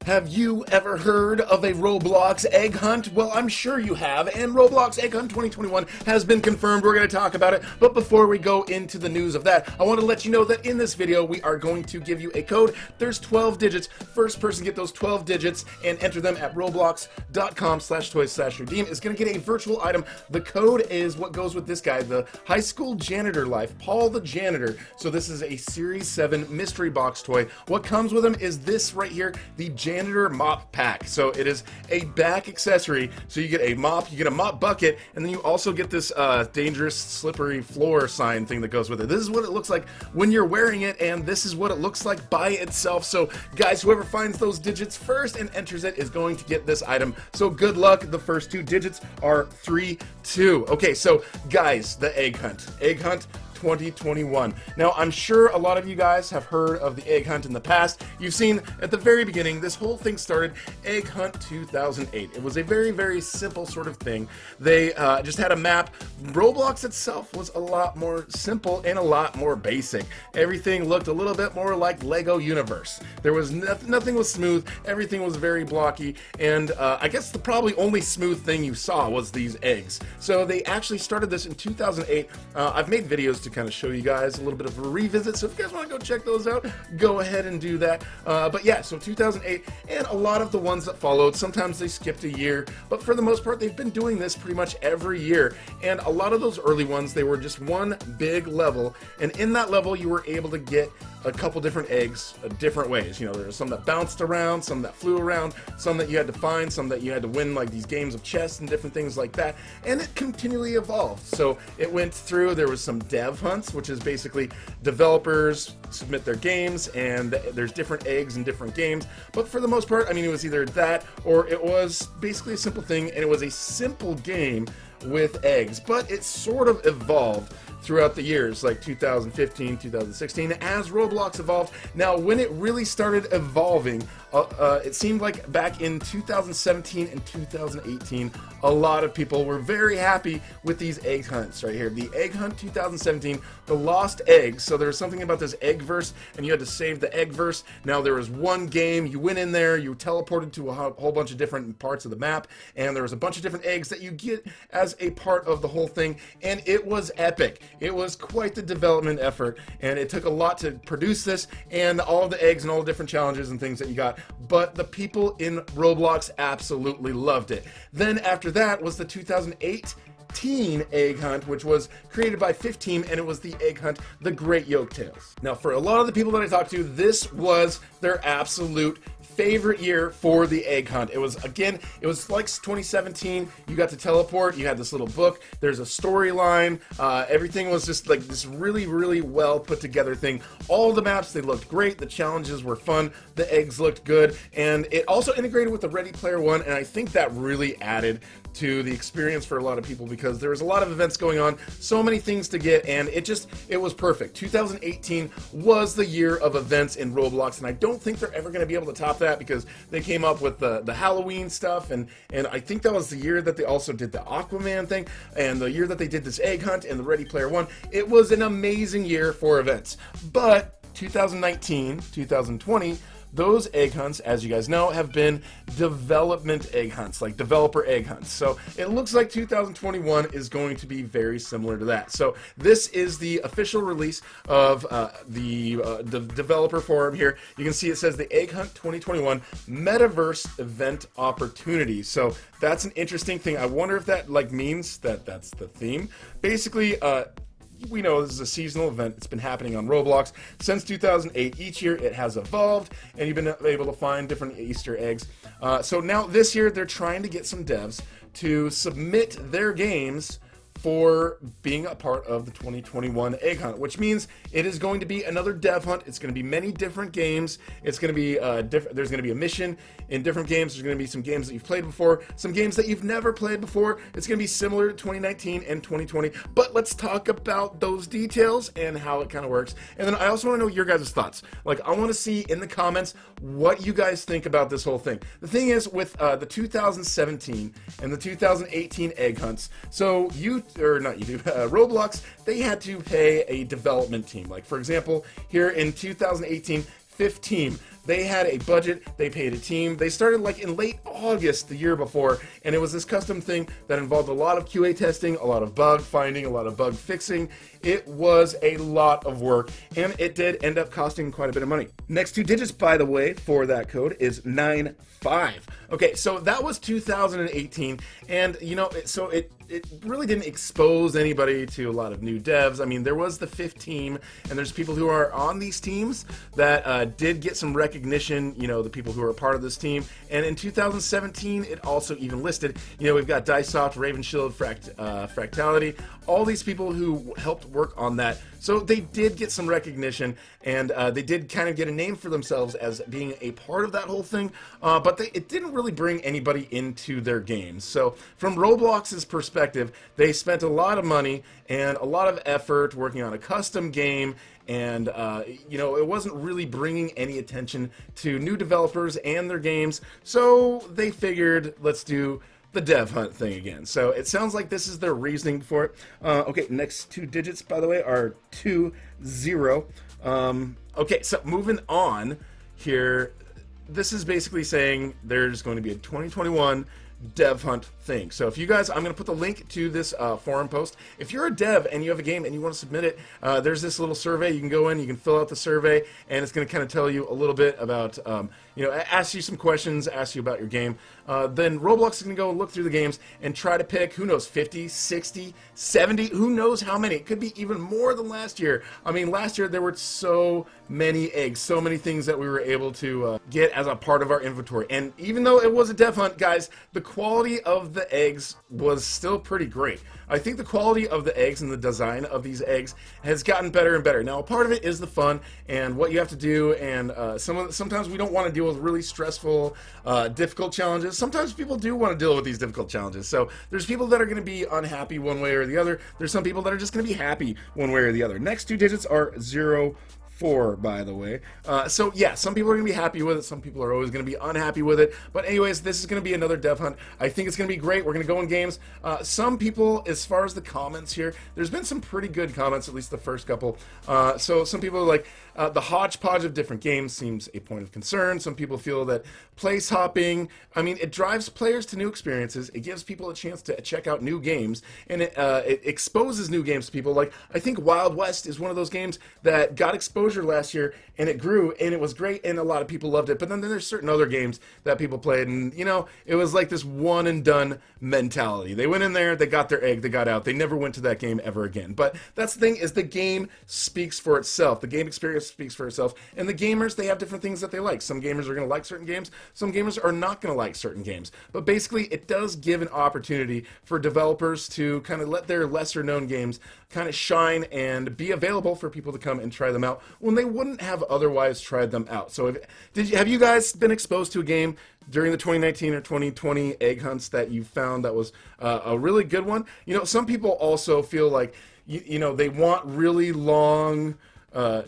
Have you ever heard of a Roblox egg hunt? Well, I'm sure you have, and Roblox Egg Hunt 2021 has been confirmed. We're going to talk about it, but before we go into the news of that, I want to let you know that in this video, we are going to give you a code. There's 12 digits. First person to get those 12 digits and enter them at roblox.com/toys/redeem is going to get a virtual item. The code is what goes with this guy, the high school janitor life, Paul the Janitor. So this is a Series 7 mystery box toy. What comes with him is this right here, the janitor mop pack. So it is a back accessory. So you get a mop, you get a mop bucket, and then you also get this dangerous slippery floor sign thing that goes with it. This is what it looks like when you're wearing it, and this is what it looks like by itself. So guys, whoever finds those digits first and enters it is going to get this item. So good luck. The first two digits are 3, 2. Okay, so guys, the egg hunt. Egg hunt 2021. Now, I'm sure a lot of you guys have heard of the egg hunt in the past. You've seen at the very beginning, this whole thing started Egg Hunt 2008. It was a very, very simple sort of thing. They just had a map. Roblox itself was a lot more simple and a lot more basic. Everything looked a little bit more like Lego Universe. There was nothing was smooth. Everything was very blocky, and I guess the probably only smooth thing you saw was these eggs. So they actually started this in 2008. I've made videos to kind of show you guys a little bit of a revisit, so if you guys want to go check those out, go ahead and do that. But yeah, so 2008, and a lot of the ones that followed, sometimes they skipped a year, but for the most part, they've been doing this pretty much every year. And a lot of those early ones, they were just one big level, and in that level, you were able to get a couple different eggs different ways. You know, there were some that bounced around, some that flew around, some that you had to find, some that you had to win, like these games of chess and different things like that, and it continually evolved. So it went through, there was some dev hunts, which is basically developers submit their games and there's different eggs in different games, but for the most part, I mean, it was either that or it was basically a simple thing, and it was a simple game with eggs, but it sort of evolved throughout the years, like 2015, 2016, as Roblox evolved. Now, when it really started evolving, it seemed like back in 2017 and 2018, a lot of people were very happy with these egg hunts right here. The Egg Hunt 2017, the lost eggs. So there was something about this egg verse, and you had to save the egg verse. Now there was one game, you went in there, you teleported to a whole bunch of different parts of the map, and there was a bunch of different eggs that you get as a part of the whole thing, and it was epic. It was quite the development effort, and it took a lot to produce this, and all the eggs and all the different challenges and things that you got, but the people in Roblox absolutely loved it. Then after that was the 2018 Egg Hunt, which was created by 15, and it was the Egg Hunt, The Great Yoke Tales. Now, for a lot of the people that I talked to, this was their absolute favorite year for the Egg Hunt. It was, again, it was like 2017. You got to teleport, you had this little book, there's a storyline, everything was just like this really, really well put together thing. All the maps, they looked great, the challenges were fun, the eggs looked good, and it also integrated with the Ready Player One, and I think that really added to the experience for a lot of people because there was a lot of events going on, so many things to get, and it was perfect. 2018 was the year of events in Roblox, and I don't think they're ever going to be able to top that because they came up with the Halloween stuff, and I think that was the year that they also did the Aquaman thing, and the year that they did this Egg Hunt and the Ready Player One. It was an amazing year for events. But 2019, 2020, those egg hunts, as you guys know, have been development egg hunts, like developer egg hunts. So it looks like 2021 is going to be very similar to that. So this is the official release of the developer forum here. You can see it says the Egg Hunt 2021 Metaverse Event Opportunity. So that's an interesting thing. I wonder if that means that that's the theme. Basically, we know this is a seasonal event. It's been happening on Roblox since 2008. Each year it has evolved, and you've been able to find different Easter eggs. So now this year they're trying to get some devs to submit their games for being a part of the 2021 Egg Hunt, which means it is going to be another dev hunt. It's going to be many different games. It's going to be there's going to be a mission in different games. There's going to be some games that you've played before, some games that you've never played before. It's going to be similar to 2019 and 2020, but let's talk about those details and how it kind of works. And then I also want to know your guys' thoughts. Like, I want to see in the comments what you guys think about this whole thing. The thing is, with the 2017 and the 2018 Egg Hunts, so Roblox, they had to pay a development team. Like, for example, here in 2018, 15. They had a budget, they paid a team. They started like in late August the year before, and it was this custom thing that involved a lot of QA testing, a lot of bug finding, a lot of bug fixing. It was a lot of work, and it did end up costing quite a bit of money. Next two digits, by the way, for that code is 95. Okay, so that was 2018, and you know, so it really didn't expose anybody to a lot of new devs. I mean, there was the fifth team, and there's people who are on these teams that did get some recognition, you know, the people who are a part of this team. And in 2017, it also even listed, you know, we've got Dicesoft, Ravenshield, Fractality, all these people who helped work on that. So they did get some recognition, and they did kind of get a name for themselves as being a part of that whole thing, but it didn't really bring anybody into their games. So from Roblox's perspective, they spent a lot of money and a lot of effort working on a custom game, and you know, it wasn't really bringing any attention to new developers and their games, so they figured, let's do the dev hunt thing again. So it sounds like this is their reasoning for it. Okay, next two digits, by the way, are 20. Okay, so moving on here, this is basically saying there's going to be a 2021 dev hunt thing. So if you guys, I'm going to put the link to this forum post. If you're a dev and you have a game and you want to submit it, there's this little survey. You can go in, you can fill out the survey, and it's going to kind of tell you a little bit about, you know, ask you some questions, ask you about your game. Then Roblox is going to go look through the games and try to pick, who knows, 50, 60, 70, who knows how many. It could be even more than last year. I mean, last year there were so many eggs, so many things that we were able to get as a part of our inventory. And even though it was a dev hunt, guys, the quality of the eggs was still pretty great. I think the quality of the eggs and the design of these eggs has gotten better and better. Now, a part of it is the fun and what you have to do, and sometimes we don't want to deal with really stressful, difficult challenges. Sometimes people do want to deal with these difficult challenges. So there's people that are going to be unhappy one way or the other. There's some people that are just going to be happy one way or the other. Next two digits are 04, by the way. So yeah, some people are going to be happy with it. Some people are always going to be unhappy with it. But anyways, this is going to be another dev hunt. I think it's going to be great. We're going to go in games. Some people, as far as the comments here, there's been some pretty good comments, at least the first couple. So some people are like, the hodgepodge of different games seems a point of concern. Some people feel that place hopping, I mean, it drives players to new experiences. It gives people a chance to check out new games, and it exposes new games to people. Like, I think Wild West is one of those games that got exposure last year, and it grew, and it was great, and a lot of people loved it. But then there's certain other games that people played, and, you know, it was like this one and done mentality. They went in there, they got their egg, they got out. They never went to that game ever again. But that's the thing, is the game speaks for itself. The game experience speaks for itself, and the gamers, they have different things that they like. Some gamers are going to like certain games, some gamers are not going to like certain games. But basically, it does give an opportunity for developers to kind of let their lesser known games kind of shine and be available for people to come and try them out when they wouldn't have otherwise tried them out. So have you guys been exposed to a game during the 2019 or 2020 egg hunts that you found that was a really good one? You know, some people also feel like, you know, they want really long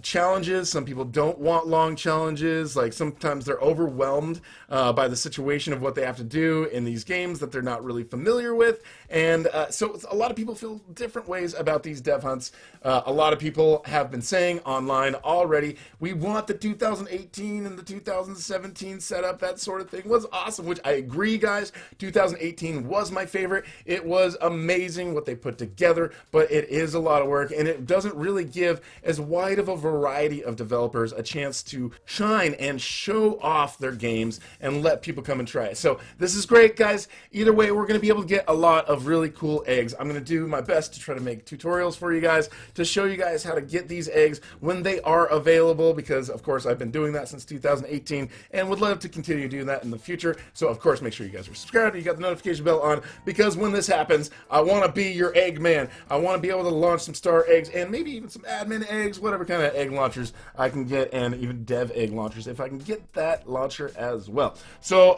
challenges. Some people don't want long challenges. Like, sometimes they're overwhelmed by the situation of what they have to do in these games that they're not really familiar with. And so a lot of people feel different ways about these dev hunts. A lot of people have been saying online already, we want the 2018 and the 2017 setup. That sort of thing was awesome, which I agree, guys. 2018 was my favorite. It was amazing what they put together, but it is a lot of work, and it doesn't really give as wide of a variety of developers a chance to shine and show off their games and let people come and try it. So this is great, guys. Either way, we're going to be able to get a lot of really cool eggs. I'm going to do my best to try to make tutorials for you guys to show you guys how to get these eggs when they are available, because of course I've been doing that since 2018 and would love to continue doing that in the future. So of course, make sure you guys are subscribed, you got the notification bell on, because when this happens, I want to be your egg man. I want to be able to launch some star eggs and maybe even some admin eggs, whatever kind of egg launchers I can get, and even dev egg launchers if I can get that launcher as well. So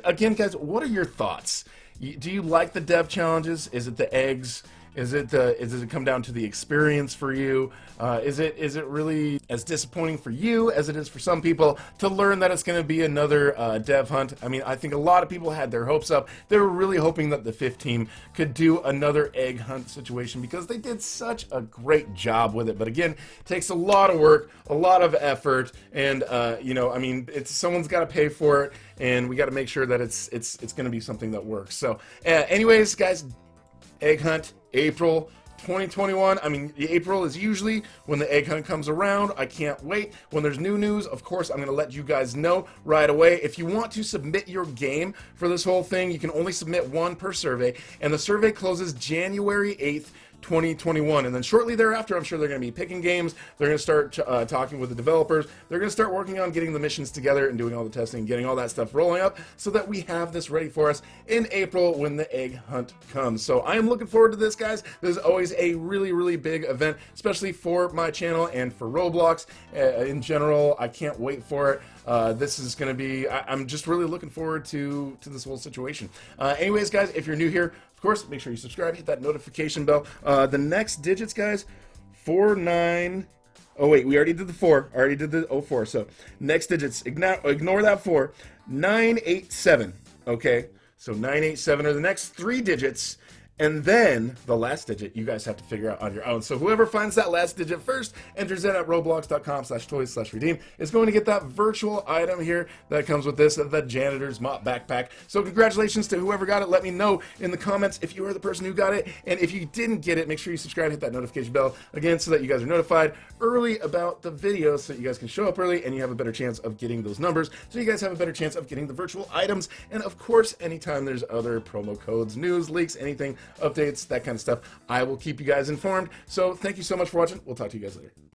again, guys, what are your thoughts? Do you like the dev challenges? Is it the eggs? Is it does it come down to the experience for you? Is it really as disappointing for you as it is for some people to learn that it's going to be another dev hunt? I mean, I think a lot of people had their hopes up. They were really hoping that the fifth team could do another egg hunt situation because they did such a great job with it. But again, it takes a lot of work, a lot of effort, and you know, I mean, someone's got to pay for it, and we got to make sure that it's going to be something that works. So, anyways, guys, egg hunt April 2021. I mean, April is usually when the egg hunt comes around. I can't wait. When there's new news, of course, I'm going to let you guys know right away. If you want to submit your game for this whole thing, you can only submit one per survey, and the survey closes January 8th, 2021, and then shortly thereafter, I'm sure they're going to be picking games. They're going to start talking with the developers. They're going to start working on getting the missions together and doing all the testing, getting all that stuff rolling up so that we have this ready for us in April when the egg hunt comes. So I am looking forward to this, guys. This is always a really, really big event, especially for my channel and for Roblox in general. I can't wait for it. This is going to be, I'm just really looking forward to this whole situation. Anyways, guys, if you're new here, of course, make sure you subscribe, hit that notification bell. The next digits, guys, 49. Oh, wait, we already did the 4. I already did the 04. So next digits, ignore that 4. 987. Okay, so 987 are the next 3 digits. And then the last digit you guys have to figure out on your own. So whoever finds that last digit first enters it at roblox.com/toys/redeem is going to get that virtual item here that comes with this, the janitor's mop backpack. So congratulations to whoever got it. Let me know in the comments if you are the person who got it. And if you didn't get it, make sure you subscribe, hit that notification bell again so that you guys are notified early about the videos so that you guys can show up early and you have a better chance of getting those numbers. So you guys have a better chance of getting the virtual items. And of course, anytime there's other promo codes, news, leaks, anything, updates, that kind of stuff, I will keep you guys informed. So thank you so much for watching. We'll talk to you guys later.